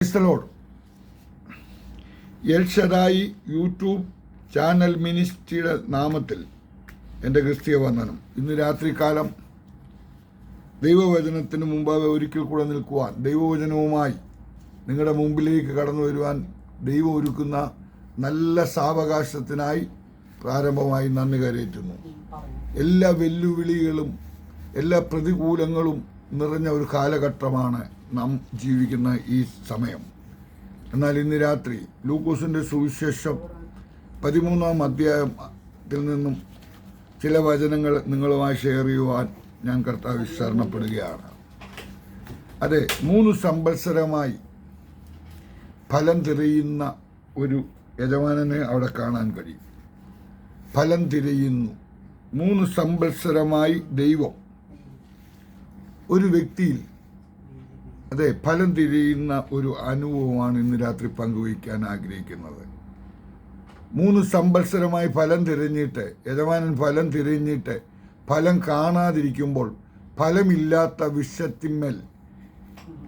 Price the lord. El Shaddai YouTube channel മിനിസ്ട്രിയുടെ നാമത്തിൽ എൻ്റെ ക്രിസ്തീയ വന്ദനം. ഇന്ന് രാത്രികാലം ദൈവവചനത്തിന് മുമ്പാകെ ഒരിക്കൽ കൂടെ നിൽക്കുവാൻ, ദൈവവചനവുമായി നിങ്ങളുടെ മുമ്പിലേക്ക് കടന്നു വരുവാൻ ദൈവം ഒരുക്കുന്ന നല്ല സാവകാശത്തിനായി പ്രാരംഭമായി നന്ദി കരയറ്റുന്നു. എല്ലാ വെല്ലുവിളികളും എല്ലാ പ്രതികൂലങ്ങളും നിറഞ്ഞ ഒരു കാലഘട്ടമാണ് നാം ജീവിക്കുന്ന ഈ സമയം. എന്നാൽ ഇന്ന് രാത്രി ലൂക്കോസിൻ്റെ സുവിശേഷം 13-ാം അധ്യായത്തിൽ നിന്നും ചില വചനങ്ങൾ നിങ്ങളുമായി ഷെയർ ചെയ്യുവാൻ ഞാൻ കർത്താവിൽ ശരണപ്പെടുകയാണ്. അതെ, 3 സംവത്സരമായി ഫലം തിരയുന്ന ഒരു യജമാനനെ അവിടെ കാണാൻ കഴിയും. ഫലം തിരയുന്നു. 3 സംവത്സരമായി ദൈവം ഒരു വ്യക്തിയിൽ ഫലം തിരയുന്ന ഒരു അനുഭവമാണ് ഇന്ന് രാത്രി പങ്കുവയ്ക്കാൻ ആഗ്രഹിക്കുന്നത്. 3 സംവത്സരമായി ഫലം തിരഞ്ഞിട്ട്, യജമാനൻ ഫലം തിരഞ്ഞിട്ട് ഫലം കാണാതിരിക്കുമ്പോൾ ഫലമില്ലാത്ത വിഷത്തിന്മേൽ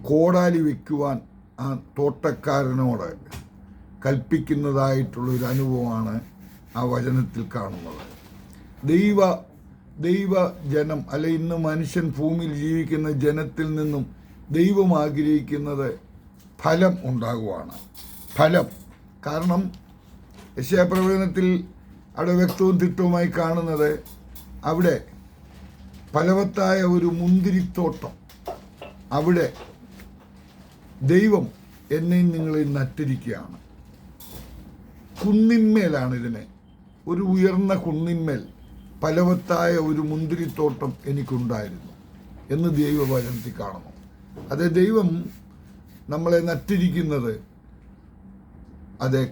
കോടാലി വയ്ക്കുവാൻ ആ തോട്ടക്കാരനോട് കൽപ്പിക്കുന്നതായിട്ടുള്ളൊരു അനുഭവമാണ് ആ വചനത്തിൽ കാണുന്നത്. ദൈവജനം അല്ലെ, ഇന്ന് മനുഷ്യൻ ഭൂമിയിൽ ജീവിക്കുന്ന ജനത്തിൽ നിന്നും ദൈവം ആഗ്രഹിക്കുന്നത് ഫലം ഉണ്ടാകുവാണ്. ഫലം. കാരണം യെശയ്യാപ്രവചനത്തിൽ അവിടെ വ്യക്തവും തിട്ടവുമായി കാണുന്നത്, അവിടെ ഫലവത്തായ ഒരു മുന്തിരിത്തോട്ടം, അവിടെ ദൈവം എന്നെയും നിങ്ങളെയും നട്ടിരിക്കുകയാണ്. കുന്നിന്മേലാണ് ഇതിനെ, ഒരു ഉയർന്ന കുന്നിന്മേൽ ഫലവത്തായ ഒരു മുന്തിരിത്തോട്ടം എനിക്കുണ്ടായിരുന്നു എന്ന് ദൈവവചനത്തിൽ കാണുന്നു. അതെ, ദൈവം നമ്മളെ നട്ടിരിക്കുന്നത്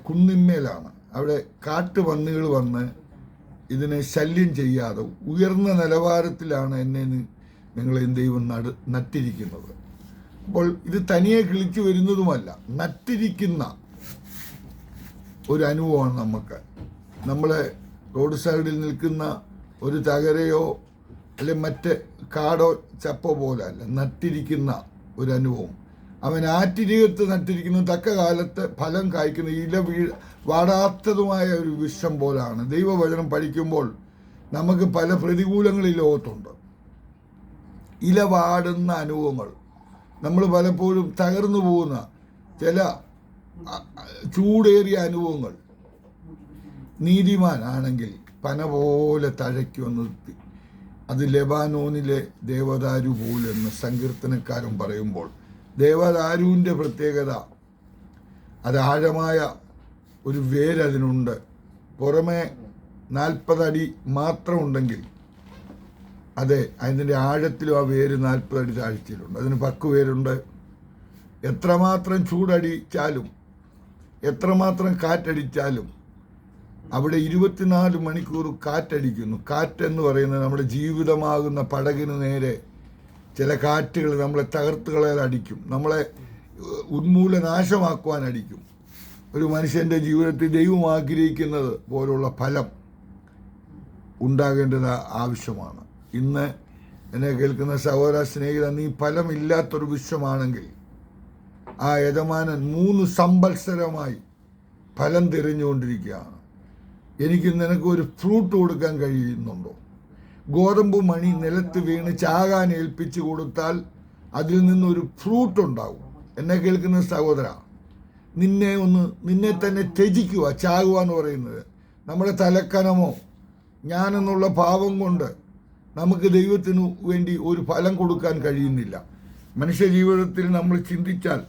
കുന്നിന്മേലാണ്. അവിടെ കാട്ടുപന്നികൾ വന്ന് ഇതിനെ ശല്യം ചെയ്യാതെ ഉയർന്ന നിലവാരത്തിലാണ് എന്നെ നിങ്ങളെയും ദൈവം നട്ടിരിക്കുന്നത്. അപ്പോൾ ഇത് തനിയെ കിളിച്ചു വരുന്നതുമല്ല, നട്ടിരിക്കുന്ന ഒരു അനുഭവമാണ് നമുക്ക്. നമ്മളെ റോഡ് സൈഡിൽ നിൽക്കുന്ന ഒരു തകരയോ അല്ലെ മറ്റ് കാടോ ചപ്പോ പോലെ അല്ല, നട്ടിരിക്കുന്ന ഒരു അനുഭവം. അവൻ ആറ്റിരികത്ത് നട്ടിരിക്കുന്ന തക്ക കാലത്ത് ഫലം കായ്ക്കുന്ന വാടാത്തതുമായ ഒരു വിഷം പോലാണ്. ദൈവവചനം പഠിക്കുമ്പോൾ നമുക്ക് പല പ്രതികൂലങ്ങൾ ഈ ലോകത്തുണ്ട്. ഇല വാടുന്ന അനുഭവങ്ങൾ, നമ്മൾ പലപ്പോഴും തകർന്നു പോകുന്ന ചില ചൂടേറിയ അനുഭവങ്ങൾ. നീതിമാൻ ആണെങ്കിൽ പന പോലെ തഴയ്ക്കുമെന്ന്, അത് ലെബാനോനിലെ ദേവദാരു പോലെന്ന് സങ്കീർത്തനക്കാരൻ പറയുമ്പോൾ, ദേവദാരുവിൻ്റെ പ്രത്യേകത അത് ആഴമായ ഒരു വേരതിനുണ്ട്. പുറമെ 40 അടി മാത്രം ഉണ്ടെങ്കിൽ അതിൻ്റെ ആഴത്തിലും ആ വേര് 40 അടി താഴ്ചയിലുണ്ട്. അതിന് 10 വേരുണ്ട്. എത്രമാത്രം ചൂടടിച്ചാലും എത്രമാത്രം കാറ്റടിച്ചാലും അവിടെ 24 മണിക്കൂർ കാറ്റടിക്കുന്നു. കാറ്റെന്ന് പറയുന്നത് നമ്മുടെ ജീവിതമാകുന്ന പടകിന് നേരെ ചില കാറ്റുകൾ നമ്മളെ തകർത്ത് കളയാൻ അടിക്കും, നമ്മളെ ഉന്മൂലനാശമാക്കുവാൻ അടിക്കും. ഒരു മനുഷ്യൻ്റെ ജീവിതത്തിൽ ദൈവം ആഗ്രഹിക്കുന്നത് പോലുള്ള ഫലം ഉണ്ടാകേണ്ടത് ആവശ്യമാണ്. ഇന്ന് എന്നെ കേൾക്കുന്ന സഹോദര സ്നേഹിത, നീ ഫലമില്ലാത്തൊരു വിശ്വമാണെങ്കിൽ ആ യജമാനൻ 3 സംവത്സരമായി ഫലം തിരഞ്ഞുകൊണ്ടിരിക്കുകയാണ്. എനിക്ക് നിനക്ക് ഒരു ഫ്രൂട്ട് കൊടുക്കാൻ കഴിയുന്നുണ്ടോ? ഗോതമ്പ് മണി നിലത്ത് വീണ് ചാകാൻ ഏൽപ്പിച്ചു കൊടുത്താൽ അതിൽ നിന്നൊരു ഫ്രൂട്ട് ഉണ്ടാകും. എന്നെ കേൾക്കുന്ന സഹോദര, നിന്നെ തന്നെ ത്യജിക്കുക. ചാകുക എന്ന് പറയുന്നത് നമ്മുടെ തലക്കനമോ ഞാനെന്നുള്ള പാപം കൊണ്ട് നമുക്ക് ദൈവത്തിനു വേണ്ടി ഒരു ഫലം കൊടുക്കാൻ കഴിയുന്നില്ല. മനുഷ്യ ജീവിതത്തിൽ നമ്മൾ ചിന്തിച്ചാൽ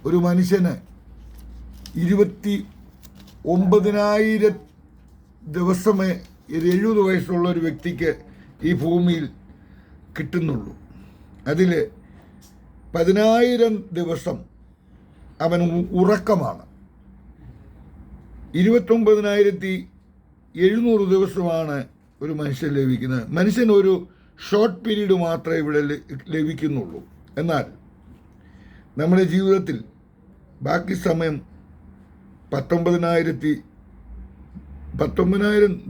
ഒരു മനുഷ്യന് 29,000 ദിവസമേ 70 വയസ്സുള്ള ഒരു വ്യക്തിക്ക് ഈ ഭൂമിയിൽ കിട്ടുന്നുള്ളൂ. അതിൽ 10,000 ദിവസം അവൻ ഉറക്കമാണ്. 29,700 ദിവസമാണ് ഒരു മനുഷ്യൻ ലഭിക്കുന്നത്. മനുഷ്യൻ ഒരു ഷോർട്ട് പീരീഡ് മാത്രമേ ഇവിടെ ലഭിക്കുന്നുള്ളൂ. എന്നാൽ നമ്മുടെ ജീവിതത്തിൽ ബാക്കി സമയം 19,000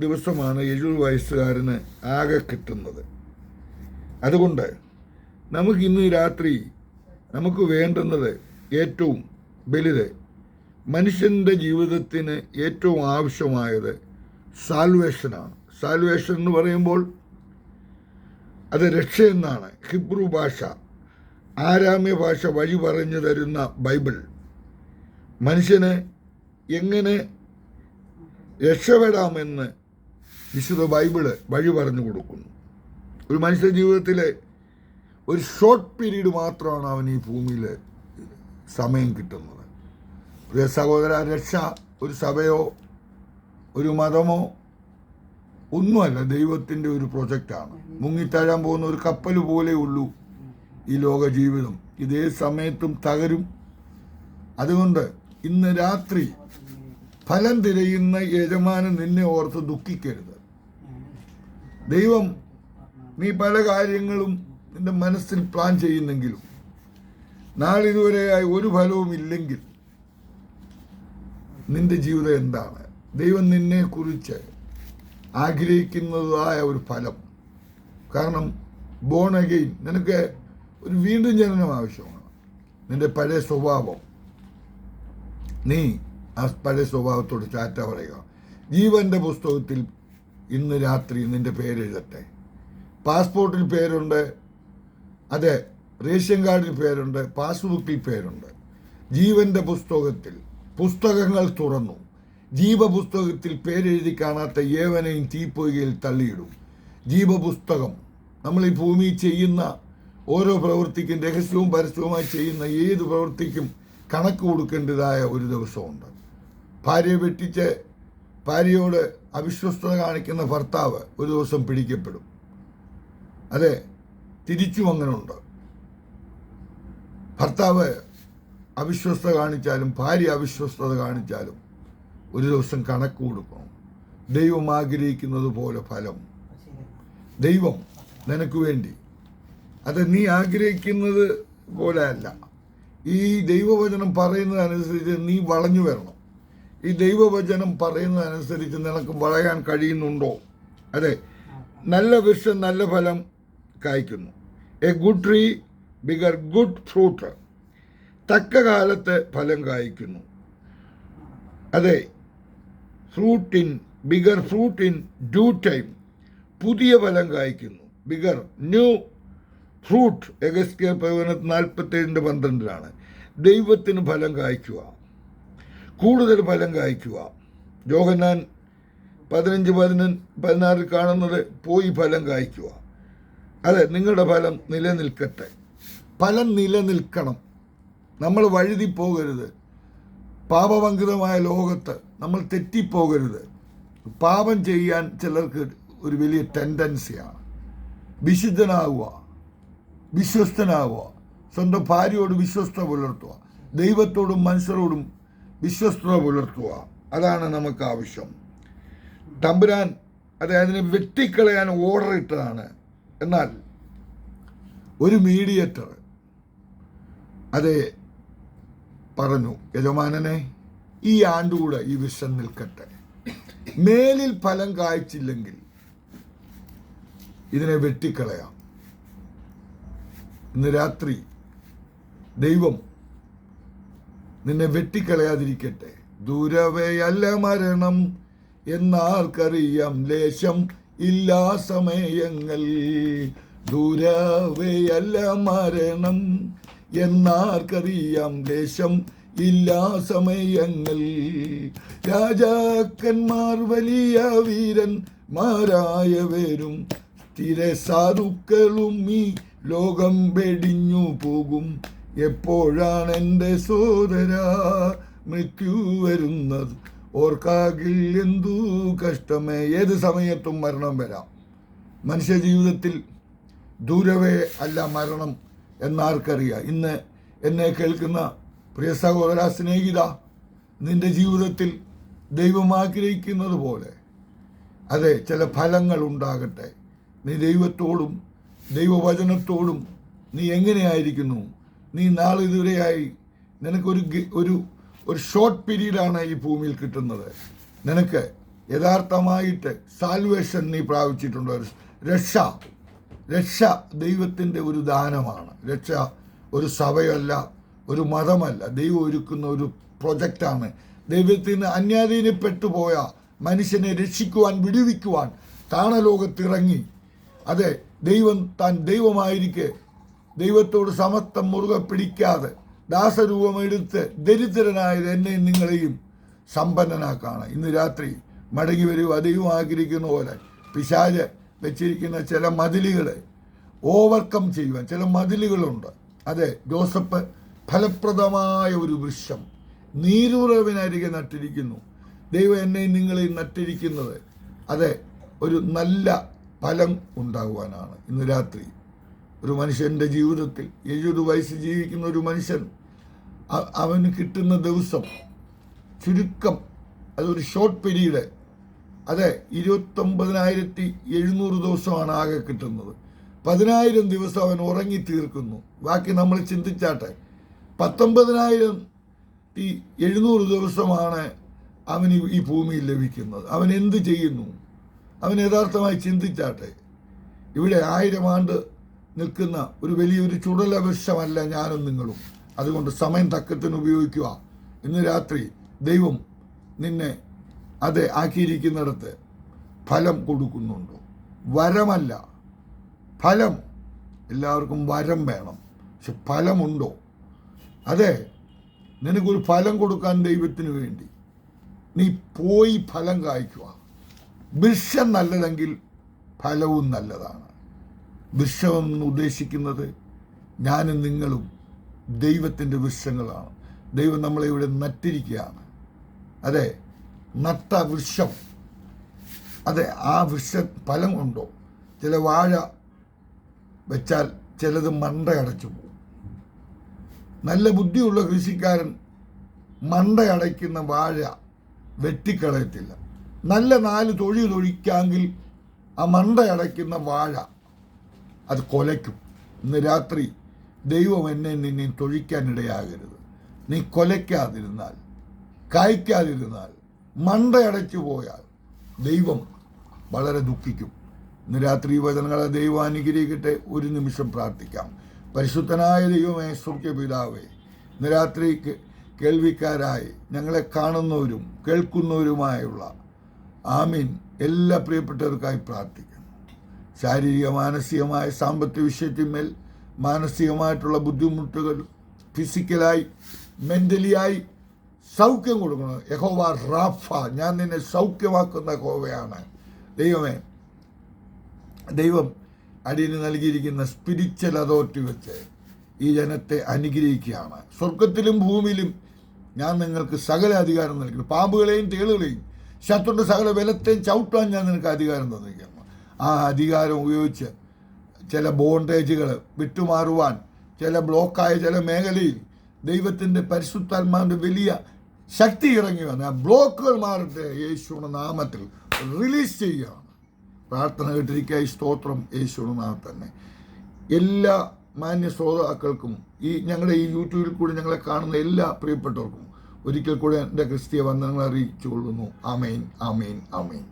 ദിവസമാണ് 70 വയസ്സുകാരന് ആകെ കിട്ടുന്നത്. അതുകൊണ്ട് നമുക്കിന്ന് രാത്രി നമുക്ക് വേണ്ടുന്നത് ഏറ്റവും വലുത്. മനുഷ്യൻ്റെ ജീവിതത്തിന് ഏറ്റവും ആവശ്യമായത് സാൽവേഷനാണ്. സാൽവേഷൻ എന്ന് പറയുമ്പോൾ അത് രക്ഷയെന്നാണ് ഹിബ്രു ഭാഷ, ആരാമ്യ ഭാഷ വഴി പറഞ്ഞു തരുന്ന ബൈബിൾ മനുഷ്യന് എങ്ങനെ രക്ഷപ്പെടാമെന്ന് വിശുദ്ധ ബൈബിള് വഴി പറഞ്ഞു കൊടുക്കുന്നു. ഒരു മനുഷ്യ ജീവിതത്തിലെ ഒരു ഷോർട്ട് പീരീഡ് മാത്രമാണ് അവൻ ഈ ഭൂമിയിൽ സമയം കിട്ടുന്നത്. പ്രിയ സഹോദര, രക്ഷ ഒരു സഭയോ ഒരു മതമോ ഒന്നുമല്ല, ദൈവത്തിൻ്റെ ഒരു പ്രൊജക്റ്റാണ്. മുങ്ങിത്താഴാൻ പോകുന്ന ഒരു കപ്പൽ പോലെ ഉള്ളൂ ഈ ലോക ജീവിതം. ഇതേ സമയത്തും തകരും. അതുകൊണ്ട് ഇന്ന് രാത്രി ഫലം തിരയുന്ന യജമാനൻ നിന്നെ ഓർത്ത് ദുഃഖിക്കരുത്. ദൈവം, നീ പല കാര്യങ്ങളും നിന്റെ മനസ്സിൽ പ്ലാൻ ചെയ്യുന്നെങ്കിലും നാളിതുവരെയായി ഒരു ഫലവും ഇല്ലെങ്കിൽ നിന്റെ ജീവിതം എന്താണ്? ദൈവം നിന്നെക്കുറിച്ച് ആഗ്രഹിക്കുന്നതായ ഒരു ഫലം. കാരണം ബോൺ അഗെയിൻ, നിനക്ക് ഒരു വീണ്ടും ജനനം ആവശ്യമാണ്. നിന്റെ പഴയ സ്വഭാവം, നീ ആ പഴയ സ്വഭാവത്തോട് ചാറ്റ പറയുക. ജീവൻ്റെ പുസ്തകത്തിൽ ഇന്ന് രാത്രി നിന്റെ പേരെഴുതട്ടെ. പാസ്പോർട്ടിൽ പേരുണ്ട്, അതെ, റേഷൻ കാർഡിൽ പേരുണ്ട്, പാസ്ബുക്കിൽ പേരുണ്ട്. ജീവൻ്റെ പുസ്തകത്തിൽ പുസ്തകങ്ങൾ തുറന്നു. ജീവപുസ്തകത്തിൽ പേരെഴുതി കാണാത്ത ഏവനെയും തീപ്പൊയ്കയിൽ തള്ളിയിടും. ജീവപുസ്തകം, നമ്മൾ ഈ ഭൂമിയിൽ ചെയ്യുന്ന ഓരോ പ്രവൃത്തിക്കും, രഹസ്യവും പരസ്യവുമായി ചെയ്യുന്ന ഏത് പ്രവൃത്തിക്കും കണക്ക് കൊടുക്കേണ്ടതായ ഒരു ദിവസമുണ്ട്. ഭാര്യയെ വെട്ടിച്ച് ഭാര്യയോട് അവിശ്വസ്തത കാണിക്കുന്ന ഭർത്താവ് ഒരു ദിവസം പിടിക്കപ്പെടും. അതെ, തിരിച്ചും അങ്ങനെ ഉണ്ട്. ഭർത്താവ് അവിശ്വസ്തത കാണിച്ചാലും ഭാര്യ അവിശ്വസ്തത കാണിച്ചാലും ഒരു ദിവസം കണക്ക് കൊടുക്കണം. ദൈവം ആഗ്രഹിക്കുന്നത് പോലെ ഫലം. ദൈവം നിനക്ക് വേണ്ടി, അത് നീ ആഗ്രഹിക്കുന്നത് പോലെ അല്ല. ഈ ദൈവവചനം പറയുന്നതനുസരിച്ച് നീ വളഞ്ഞു വരണം. ഈ ദൈവവചനം പറയുന്നതനുസരിച്ച് നിനക്ക് വളയാൻ കഴിയുന്നുണ്ടോ? അതെ, നല്ല വൃക്ഷം നല്ല ഫലം കായ്ക്കുന്നു. A good tree bigger good fruit. തക്ക കാലത്ത് ഫലം കായ്ക്കുന്നു. അതെ, bigger fruit in due time. പുതിയ ഫലം കായ്ക്കുന്നു. Bigger new fruit. എഗസ്കേൽ 47:12 ദൈവത്തിന് ഫലം കായ്ക്കുക, കൂടുതൽ ഫലം കായ്ക്കുക. യോഹന്നാൻ 15:16 കാണുന്നത് പോയി ഫലം കായ്ക്കുക. അതെ, നിങ്ങളുടെ ഫലം നിലനിൽക്കട്ടെ. ഫലം നിലനിൽക്കണം. നമ്മൾ വഴുതി പോകരുത്. പാപഭംഗിതമായ ലോകത്ത് നമ്മൾ തെറ്റിപ്പോകരുത്. പാപം ചെയ്യാൻ ചിലർക്ക് ഒരു വലിയ ടെൻഡൻസിയാണ്. വിശുദ്ധനാവുക, വിശ്വസ്തനാവുക, സ്വന്തം ഭാര്യയോട് വിശ്വസ്ത പുലർത്തുക, ദൈവത്തോടും മനുഷ്യരോടും വിശ്വസ്തത പുലർത്തുക. അതാണ് നമുക്ക് ആവശ്യം. തമ്പുരാൻ അതിനെ വെട്ടിക്കളയാൻ ഓർഡർ ഇട്ടതാണ്. എന്നാൽ ഒരു മീഡിയേറ്റർ അതെ പറഞ്ഞു, യജമാനനെ, ഈ ആണ്ടുകൂടെ ഈ വിഷം നിൽക്കട്ടെ. മേലിൽ ഫലം കായ്ച്ചില്ലെങ്കിൽ ഇതിനെ വെട്ടിക്കളയാം. ഇന്ന് രാത്രി ദൈവം നിന്നെ വെട്ടിക്കളയാതിരിക്കട്ടെ. ദൂരവെയല്ല മരണം എന്നാർക്കറിയാം, ലേശം ഇല്ലാ സമയങ്ങൾ. ദൂരവെയല്ല മരണം എന്നാർക്കറിയാം, ലേശം ഇല്ലാ സമയങ്ങൾ. രാജാക്കന്മാർ വലിയ വീരന്മാരായവരും സ്ഥിരസാധുക്കളും ഈ ലോകം വെടിഞ്ഞു പോകും. എപ്പോഴാണ് എൻ്റെ സോദരാ മൃത്യു വരുന്നത്? ഓർക്കാകിൽ എന്തു കഷ്ടമേ. ഏത് സമയത്തും മരണം വരാം. മനുഷ്യ ജീവിതത്തിൽ ദൂരവേ അല്ല മരണം എന്നാർക്കറിയാം. ഇന്ന് എന്നെ കേൾക്കുന്ന പ്രിയ സഹോദര, സ്നേഹിത, നിന്റെ ജീവിതത്തിൽ ദൈവം ആഗ്രഹിക്കുന്നത് പോലെ അതെ ചില ഫലങ്ങൾ ഉണ്ടാകട്ടെ. നീ ദൈവത്തോടും ദൈവവചനത്തോടും നീ എങ്ങനെയായിരിക്കുന്നു? നീ നാളിതുവരെയായി നിനക്കൊരു ഒരു ഷോർട്ട് പീരീഡാണ് ഈ ഭൂമിയിൽ കിട്ടുന്നത്. നിനക്ക് യഥാർത്ഥമായിട്ട് സാൽവേഷൻ നീ പ്രാപിച്ചിട്ടുണ്ട്. രക്ഷ ദൈവത്തിൻ്റെ ഒരു ദാനമാണ്. രക്ഷ ഒരു സഭയല്ല, ഒരു മതമല്ല, ദൈവം ഒരുക്കുന്ന ഒരു പ്രൊജക്റ്റാണ്. ദൈവത്തിന് അന്യാധീനപ്പെട്ടുപോയ മനുഷ്യനെ രക്ഷിക്കുവാൻ, വിടുവിക്കുവാൻ താണലോകത്തിറങ്ങി. അതെ, ദൈവം താൻ ദൈവമായിരിക്കെ ദൈവത്തോട് സമത്വം മുറുകെ പിടിക്കാതെ ദാസരൂപമെടുത്ത് ദരിദ്രനായത് എന്നെയും നിങ്ങളെയും സമ്പന്നനാക്കാണ്. ഇന്ന് രാത്രി മടങ്ങി വരിക. ദൈവം ആഗ്രഹിക്കുന്ന പോലെ പിശാച് വെച്ചിരിക്കുന്ന ചില മതിലുകളെ ഓവർകം ചെയ്യുവാൻ ചില മതിലുകളുണ്ട്. അതെ, ജോസഫ് ഫലപ്രദമായ ഒരു വൃക്ഷം നീരുറവിനരികെ നട്ടിരിക്കുന്നു. ദൈവം എന്നെയും നിങ്ങളെയും നട്ടിരിക്കുന്നത് അതെ ഒരു നല്ല ഫലം ഉണ്ടാകുവാനാണ്. ഇന്ന് രാത്രി ഒരു മനുഷ്യൻ്റെ ജീവിതത്തിൽ 70 വയസ്സ് ജീവിക്കുന്ന ഒരു മനുഷ്യൻ അവന് കിട്ടുന്ന ദിവസം ചുരുക്കം, അതൊരു ഷോർട്ട് പീരീഡ്. അതെ, 29,700 ദിവസമാണ് ആകെ കിട്ടുന്നത്. 10,000 ദിവസം അവൻ ഉറങ്ങി തീർക്കുന്നു. ബാക്കി നമ്മൾ ചിന്തിച്ചാട്ടെ, 19,700 ദിവസമാണ് അവന് ഈ ഭൂമിയിൽ ലഭിക്കുന്നത്. അവൻ എന്ത് ചെയ്യുന്നു? അവൻ യഥാർത്ഥമായി ചിന്തിച്ചാട്ടെ. ഇവിടെ 1000 ആണ്ട് നിൽക്കുന്ന ഒരു വലിയൊരു ചുടല വൃക്ഷമല്ല ഞാനും നിങ്ങളും. അതുകൊണ്ട് സമയം തക്കത്തിന് ഉപയോഗിക്കുക. ഇന്ന് രാത്രി ദൈവം നിന്നെ അതെ ആക്കിയിരിക്കുന്നിടത്ത് ഫലം കൊടുക്കുന്നുണ്ടോ? വരമല്ല, ഫലം. എല്ലാവർക്കും വരം വേണം, പക്ഷെ ഫലമുണ്ടോ? അതെ, നിനക്കൊരു ഫലം കൊടുക്കാൻ ദൈവത്തിന് വേണ്ടി നീ പോയി ഫലം കായ്ക്കുക. വൃക്ഷം നല്ലതെങ്കിൽ ഫലവും നല്ലതാണ്. വൃക്ഷമെന്ന് ഉദ്ദേശിക്കുന്നത് ഞാനും നിങ്ങളും ദൈവത്തിൻ്റെ വൃക്ഷങ്ങളാണ്. ദൈവം നമ്മളെ ഇവിടെ നട്ടിരിക്കുകയാണ്. അതെ, നട്ട വൃക്ഷം. അതെ, ആ വൃക്ഷ ഫലം ഉണ്ടോ? ചില വാഴ വെച്ചാൽ ചിലത് മണ്ടയടച്ചു പോകും. നല്ല ബുദ്ധിയുള്ള കൃഷിക്കാരൻ മണ്ടയടയ്ക്കുന്ന വാഴ വെട്ടിക്കളയത്തില്ല. നല്ല 4 തൊഴിലൊഴിക്കാമെങ്കിൽ ആ മണ്ടയടയ്ക്കുന്ന വാഴ അത് കൊലയ്ക്കും. ഇന്ന് രാത്രി ദൈവം എന്നെ നിന്നെ തൊഴിക്കാനിടയാകരുത്. നീ കൊലയ്ക്കാതിരുന്നാൽ, കായ്ക്കാതിരുന്നാൽ, മണ്ടയടച്ചു പോയാൽ ദൈവം വളരെ ദുഃഖിക്കും. ഇന്ന് രാത്രി വചനങ്ങളെ ദൈവം അനുഗ്രഹിക്കട്ടെ. ഒരു നിമിഷം പ്രാർത്ഥിക്കാം. പരിശുദ്ധനായ ദൈവമേ, സ്വർഗ്ഗ പിതാവേ, ഇന്ന് രാത്രി കേൾവിക്കാരായി ഞങ്ങളെ കാണുന്നവരും കേൾക്കുന്നവരുമായുള്ള ആമീൻ എല്ലാ പ്രിയപ്പെട്ടവർക്കായി പ്രാർത്ഥിക്കുന്നു. ശാരീരിക മാനസികമായ സാമ്പത്തിക വിഷയത്തിന്മേൽ മാനസികമായിട്ടുള്ള ബുദ്ധിമുട്ടുകൾ ഫിസിക്കലായി മെൻ്റലിയായി സൗഖ്യം കൊടുക്കണം. യഹോവ റാഫ, ഞാൻ നിന്നെ സൗഖ്യമാക്കുന്ന യഹോവയാണ്. ദൈവമേ, ദൈവം അടിയന് നൽകിയിരിക്കുന്ന സ്പിരിച്വൽ അതോറിറ്റി വെച്ച് ഈ ജനത്തെ അനുഗ്രഹിക്കുകയാണ്. സ്വർഗത്തിലും ഭൂമിയിലും ഞാൻ നിങ്ങൾക്ക് സകല അധികാരം നൽകുന്നു. പാമ്പുകളെയും തേളുകളെയും ശത്രുവിൻ്റെ സകല ബലത്തെയും ചവിട്ടാൻ ഞാൻ നിനക്ക് അധികാരം തന്നിരിക്കുന്നു. ആ അധികാരം ഉപയോഗിച്ച് ചില ബോണ്ടേജുകൾ വിട്ടുമാറുവാൻ, ചില ബ്ലോക്കായ ചില മേഖലയിൽ ദൈവത്തിൻ്റെ പരിശുദ്ധാത്മാവിൻ്റെ വലിയ ശക്തി ഇറങ്ങി വന്ന് ആ ബ്ലോക്കുകൾ മാറട്ടെ. യേശുവിൻ്റെ നാമത്തിൽ റിലീസ് ചെയ്യുകയാണ്. പ്രാർത്ഥന കേട്ടിരിക്കായി സ്തോത്രം. യേശുവിൻ്റെ നാമത്തിൽ തന്നെ എല്ലാ മാന്യ ശ്രോതാക്കൾക്കും ഞങ്ങളുടെ ഈ യൂട്യൂബിൽ കൂടി ഞങ്ങളെ കാണുന്ന എല്ലാ പ്രിയപ്പെട്ടവർക്കും ഒരിക്കൽ കൂടെ എൻ്റെ ക്രിസ്തീയ വന്ദനങ്ങൾ അറിയിച്ചു കൊള്ളുന്നു. ആമേൻ, ആമേൻ, ആമേൻ.